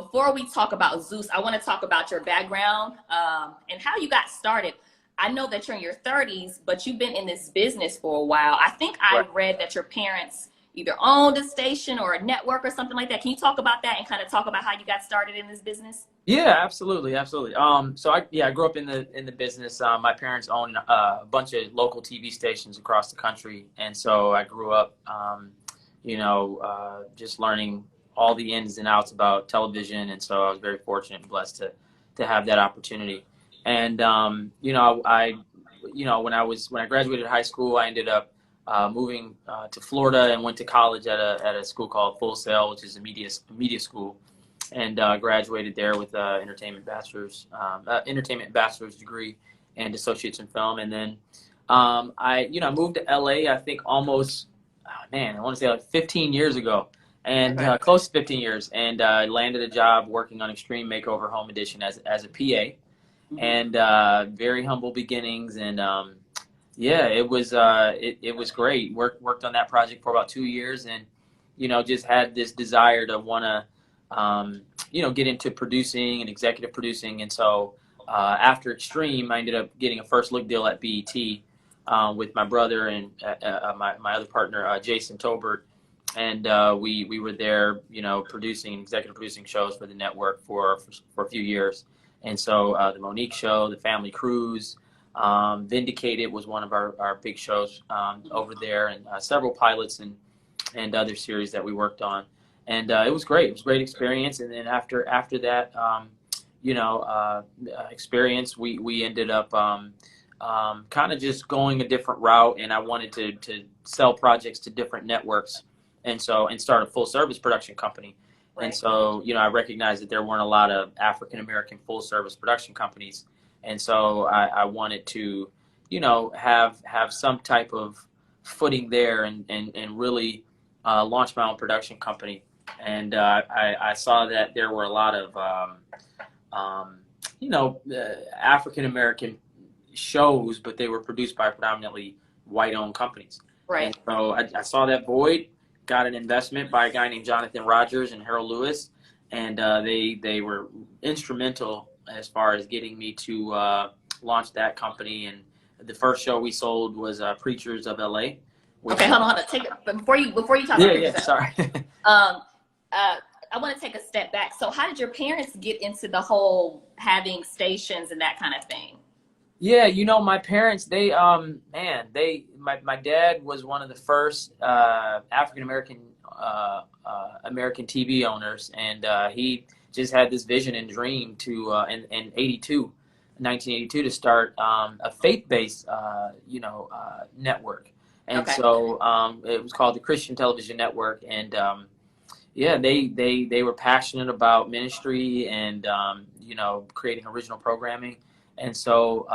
before we talk about Zeus, I want to talk about your background and how you got started. I know that you're in your 30s, but you've been in this business for a while. I think I read that your parents either owned a station or a network or something like that. Can you talk about that and kind of talk about how you got started in this business? Yeah, absolutely, absolutely. So I grew up in the business. My parents owned a bunch of local TV stations across the country, and so I grew up, just learning all the ins and outs about television, and so I was very fortunate and blessed to have that opportunity. And when I graduated high school, I ended up moving to Florida and went to college at a school called Full Sail, which is a media school, and graduated there with entertainment bachelor's degree and associates in film. And then I moved to LA. I think almost I want to say like 15 years ago, and close to 15 years, and landed a job working on Extreme Makeover Home Edition as a PA, and very humble beginnings, and it was great. Worked on that project for about 2 years, and just had this desire to want to get into producing and executive producing. And so after Extreme, I ended up getting a first look deal at BET with my brother and my other partner, Jason Tolbert. And we were there, executive producing shows for the network for a few years. And so the Monique Show, the Family Cruise, Vindicated was one of our big shows over there, and several pilots and other series that we worked on. And it was great. It was a great experience. And then after that, experience, we ended up kind of just going a different route. And I wanted to sell projects to different networks, and start a full service production company. Right. And so, I recognized that there weren't a lot of African-American full service production companies. And so I wanted to, have some type of footing there and really launch my own production company. And I saw that there were a lot of, African-American shows, but they were produced by predominantly white-owned companies. Right. And so I saw that void, got an investment by a guy named Jonathan Rogers and Harold Lewis, and they were instrumental as far as getting me to launch that company. And the first show we sold was Preachers of LA. Okay, hold on. Take it before you talk about Preachers. Sorry. I want to take a step back. So how did your parents get into the whole having stations and that kind of thing? Yeah, my parents, my dad was one of the first African-American American TV owners, and he just had this vision and dream to, in 1982, to start a faith-based, network. And so it was called the Christian Television Network. And they were passionate about ministry and, creating original programming. And so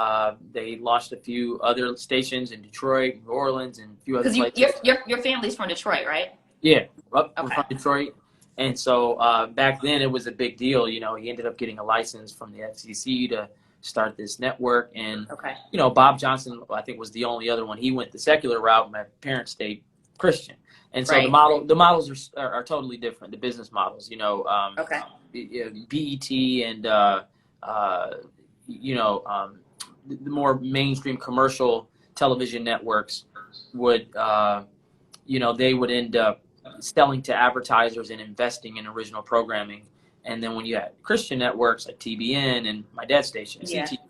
they launched a few other stations in Detroit, New Orleans, and a few other places. Your family's from Detroit, right? Yeah, we're from Detroit. And so back then it was a big deal. He ended up getting a license from the FCC to start this network. And, Bob Johnson, I think, was the only other one. He went the secular route. My parents stayed Christian. And so the models are totally different, the business models, BET and, the more mainstream commercial television networks would, they would end up selling to advertisers and investing in original programming. And then when you had Christian networks like TBN and my dad's station, CT,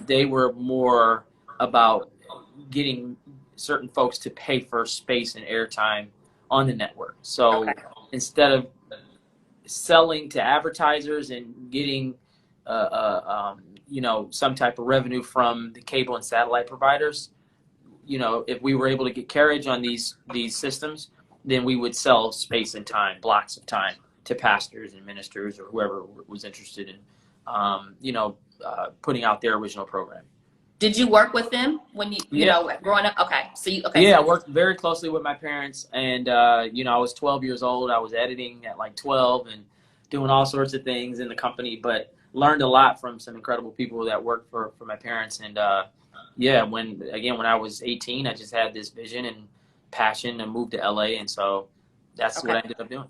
they were more about getting certain folks to pay for space and airtime on the network. So instead of selling to advertisers and getting some type of revenue from the cable and satellite providers, if we were able to get carriage on these systems, then we would sell space and time, blocks of time, to pastors and ministers or whoever was interested in, putting out their original program. Did you work with them when you know, growing up? Okay. So I worked very closely with my parents, and I was 12 years old. I was editing at like 12 and doing all sorts of things in the company, but learned a lot from some incredible people that worked for my parents. And when I was 18, I just had this vision and passion and moved to LA, and so that's what I ended up doing.